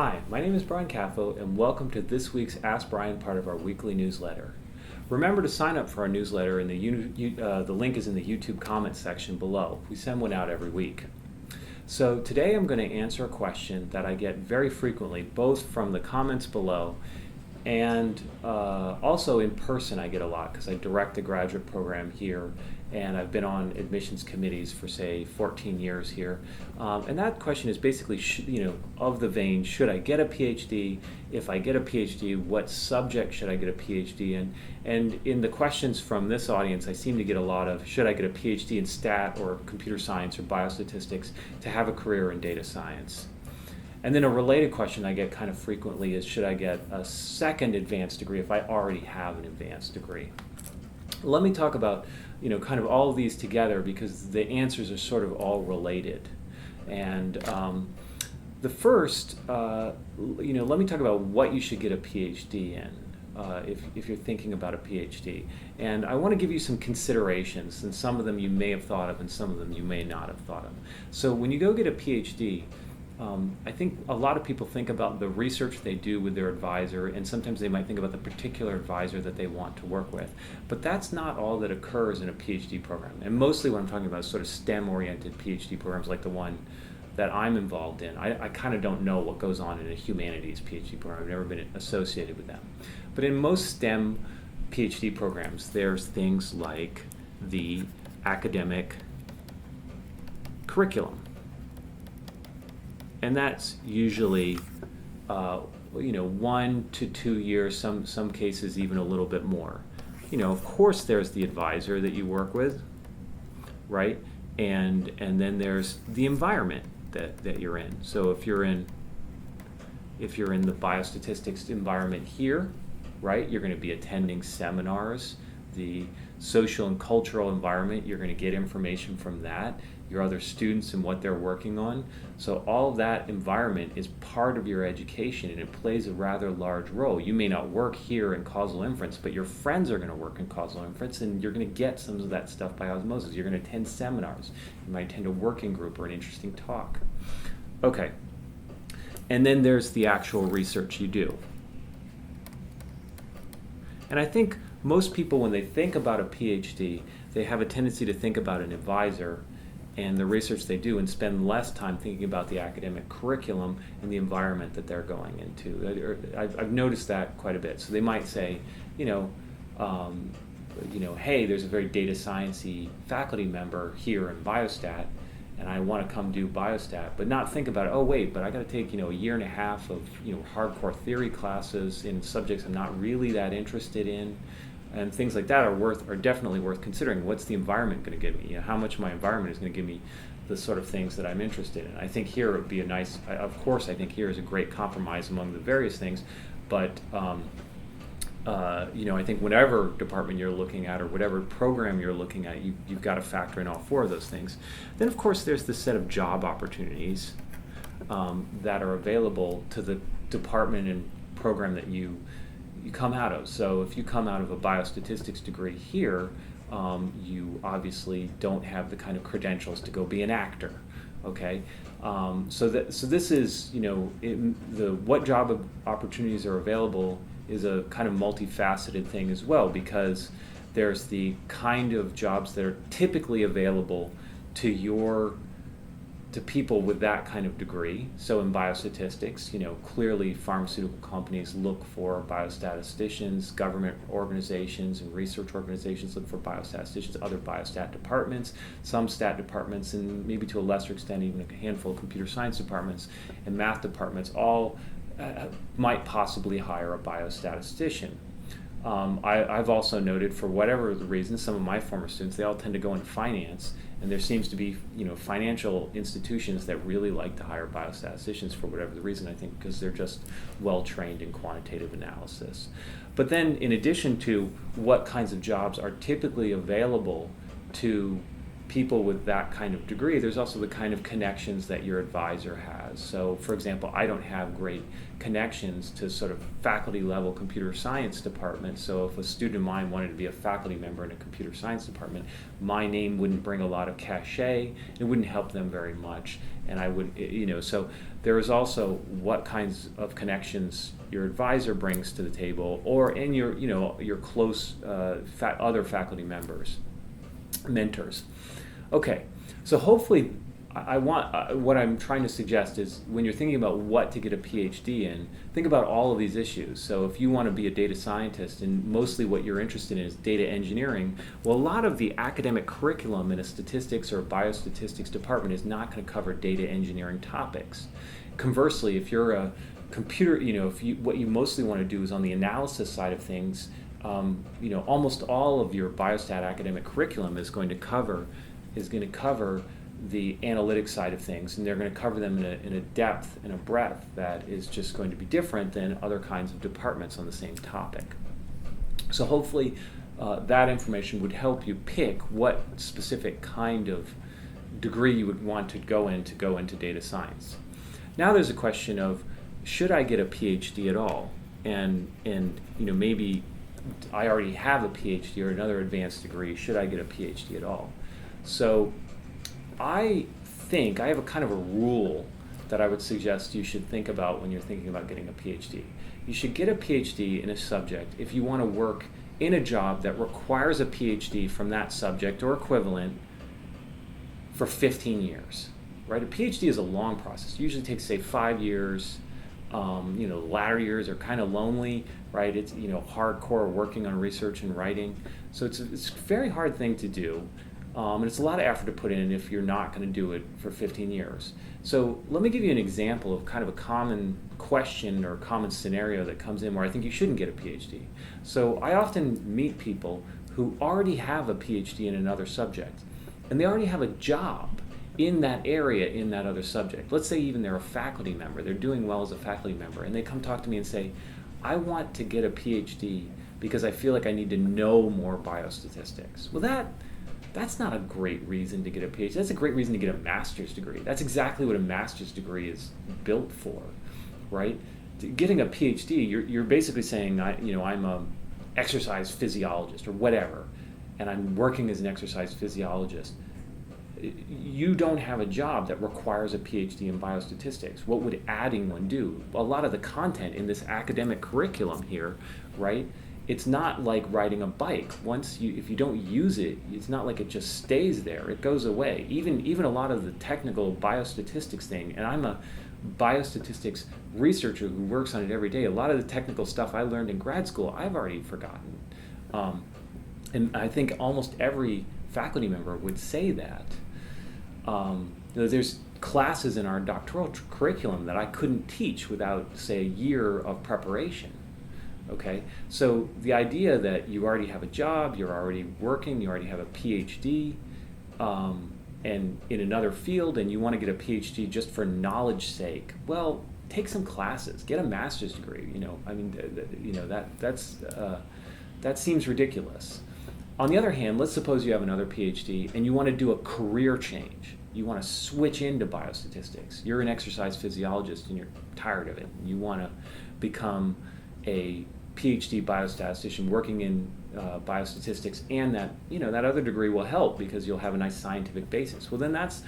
Hi, my name is Brian Caffo, and welcome to this week's Ask Brian part of our weekly newsletter. Remember to sign up for our newsletter, and the link is in the YouTube comments section below. We send one out every week. So today I'm going to answer a question that I get very frequently, both from the comments below and also in person. I get a lot because I direct the graduate program here, and I've been on admissions committees for, say, 14 years here. And that question is basically, of the vein, should I get a PhD? If I get a PhD, what subject should I get a PhD in? And in the questions from this audience, I seem to get a lot of, should I get a PhD in stat or computer science or biostatistics to have a career in data science? And then a related question I get kind of frequently is, should I get a second advanced degree if I already have an advanced degree? Let me talk about kind of all of these together because the answers are sort of all related. And the first, let me talk about what you should get a PhD in if you're thinking about a PhD. And I want to give you some considerations, and some of them you may have thought of and some of them you may not have thought of. So when you go get a PhD, I think a lot of people think about the research they do with their advisor, and sometimes they might think about the particular advisor that they want to work with. But that's not all that occurs in a PhD program. And mostly what I'm talking about is sort of STEM-oriented PhD programs like the one that I'm involved in. I kind of don't know what goes on in a humanities PhD program. I've never been associated with them. But in most STEM PhD programs, there's things like the academic curriculum. And that's usually 1 to 2 years, some cases even a little bit more. Of course there's the advisor that you work with, right? And then there's the environment that you're in. So if you're in the biostatistics environment here, right, you're going to be attending seminars. The social and cultural environment, you're going to get information from that, your other students and what they're working on. So all of that environment is part of your education, and it plays a rather large role. You may not work here in causal inference, but your friends are going to work in causal inference, and you're going to get some of that stuff by osmosis. You're going to attend seminars. You might attend a working group or an interesting talk. Okay. And then there's the actual research you do. And I think most people, when they think about a PhD, they have a tendency to think about an advisor and the research they do and spend less time thinking about the academic curriculum and the environment that they're going into. I've noticed that quite a bit. So they might say, hey, there's a very data science-y faculty member here in biostat, and I want to come do biostat, but not think about it, oh wait, but I got to take a year and a half of hardcore theory classes in subjects I'm not really that interested in, and things like that are definitely worth considering. What's the environment going to give me? How much of my environment is going to give me the sort of things that I'm interested in? I think here it would be I think here is a great compromise among the various things, but I think whatever department you're looking at or whatever program you're looking at, you've got to factor in all four of those things. Then, of course, there's the set of job opportunities that are available to the department and program that you come out of. So if you come out of a biostatistics degree here, you obviously don't have the kind of credentials to go be an actor. Okay, so this is what job opportunities are available is a kind of multifaceted thing as well, because there's the kind of jobs that are typically available to people with that kind of degree. So in biostatistics, clearly pharmaceutical companies look for biostatisticians, government organizations and research organizations look for biostatisticians, other biostat departments, some stat departments, and maybe to a lesser extent even a handful of computer science departments and math departments all might possibly hire a biostatistician. I've also noted, for whatever the reason, some of my former students, they all tend to go into finance, and there seems to be financial institutions that really like to hire biostatisticians for whatever the reason, I think because they're just well trained in quantitative analysis. But then in addition to what kinds of jobs are typically available to people with that kind of degree, there's also the kind of connections that your advisor has. So, for example, I don't have great connections to sort of faculty level computer science department. So if a student of mine wanted to be a faculty member in a computer science department, my name wouldn't bring a lot of cachet. It wouldn't help them very much. And I would, so there is also what kinds of connections your advisor brings to the table, or in your close other faculty members, mentors. Okay, so hopefully, what I'm trying to suggest is when you're thinking about what to get a PhD in, think about all of these issues. So if you want to be a data scientist and mostly what you're interested in is data engineering, well, a lot of the academic curriculum in a statistics or a biostatistics department is not going to cover data engineering topics. Conversely, if you're a computer, what you mostly want to do is on the analysis side of things, almost all of your biostat academic curriculum is going to cover the analytic side of things, and they're going to cover them in a depth and a breadth that is just going to be different than other kinds of departments on the same topic. So hopefully that information would help you pick what specific kind of degree you would want to go into data science. Now there's a question of, should I get a PhD at all? And maybe I already have a PhD or another advanced degree. Should I get a PhD at all? So I think I have a kind of a rule that I would suggest you should think about when you're thinking about getting a PhD. You should get a PhD in a subject if you want to work in a job that requires a PhD from that subject or equivalent for 15 years. Right? A PhD is a long process. It usually takes, say, 5 years. The latter years are kind of lonely, right? It's hardcore working on research and writing. So it's a very hard thing to do. And it's a lot of effort to put in if you're not going to do it for 15 years. So let me give you an example of kind of a common question or common scenario that comes in where I think you shouldn't get a PhD. So I often meet people who already have a PhD in another subject, and they already have a job in that area, in that other subject. Let's say even they're a faculty member, they're doing well as a faculty member, and they come talk to me and say, I want to get a PhD because I feel like I need to know more biostatistics. Well, that's not a great reason to get a PhD. That's a great reason to get a master's degree. That's exactly what a master's degree is built for, right? Getting a PhD, you're basically saying, I'm a exercise physiologist or whatever, and I'm working as an exercise physiologist. You don't have a job that requires a PhD in biostatistics. What would adding one do? A lot of the content in this academic curriculum here, right? It's not like riding a bike. If you don't use it, it's not like it just stays there. It goes away. Even a lot of the technical biostatistics thing, and I'm a biostatistics researcher who works on it every day. A lot of the technical stuff I learned in grad school, I've already forgotten. And I think almost every faculty member would say that. There's classes in our doctoral curriculum that I couldn't teach without, say, a year of preparation. Okay, so the idea that you already have a job, you're already working, you already have a PhD, and in another field, and you want to get a PhD just for knowledge's sake. Well, take some classes, get a master's degree. That seems ridiculous. On the other hand, let's suppose you have another PhD and you want to do a career change. You want to switch into biostatistics. You're an exercise physiologist and you're tired of it. You want to become a PhD biostatistician working in biostatistics, and that other degree will help because you'll have a nice scientific basis. Well, then that's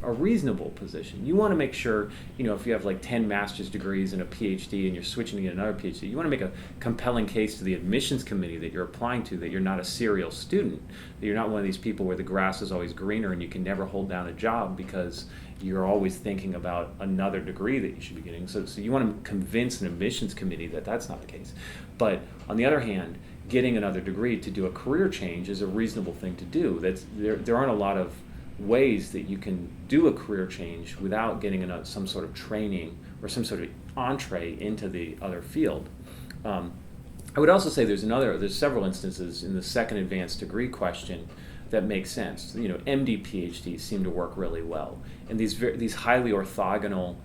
a reasonable position. You want to make sure, if you have like 10 master's degrees and a PhD and you're switching to get another PhD, you want to make a compelling case to the admissions committee that you're applying to, that you're not a serial student, that you're not one of these people where the grass is always greener and you can never hold down a job because you're always thinking about another degree that you should be getting. So you want to convince an admissions committee that that's not the case. But on the other hand, getting another degree to do a career change is a reasonable thing to do. There aren't a lot of ways that you can do a career change without getting some sort of training or some sort of entree into the other field. I would also say there's several instances in the second advanced degree question that make sense. MD, PhD seem to work really well. And these highly orthogonal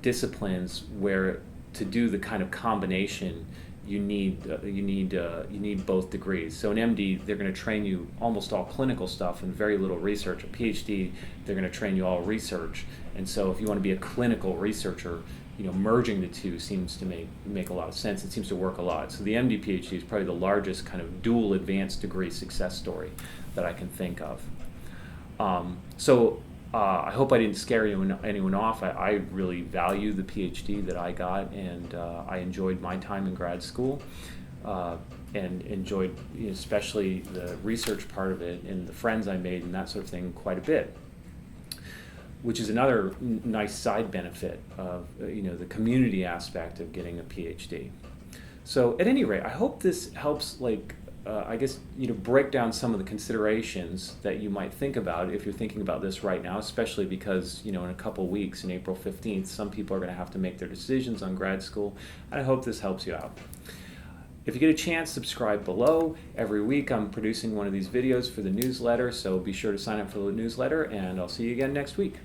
disciplines where to do the kind of combination, you need both degrees. So an MD, they're going to train you almost all clinical stuff and very little research. A PhD, they're going to train you all research. And so if you want to be a clinical researcher, merging the two seems to make a lot of sense. It seems to work a lot. So the MD PhD is probably the largest kind of dual advanced degree success story that I can think of. I hope I didn't scare anyone off. I really value the PhD that I got, and I enjoyed my time in grad school, and enjoyed especially the research part of it and the friends I made and that sort of thing quite a bit, which is another nice side benefit of the community aspect of getting a PhD. So at any rate, I hope this helps break down some of the considerations that you might think about if you're thinking about this right now, especially because, in a couple weeks, on April 15th, some people are going to have to make their decisions on grad school, and I hope this helps you out. If you get a chance, subscribe below. Every week I'm producing one of these videos for the newsletter, so be sure to sign up for the newsletter, and I'll see you again next week.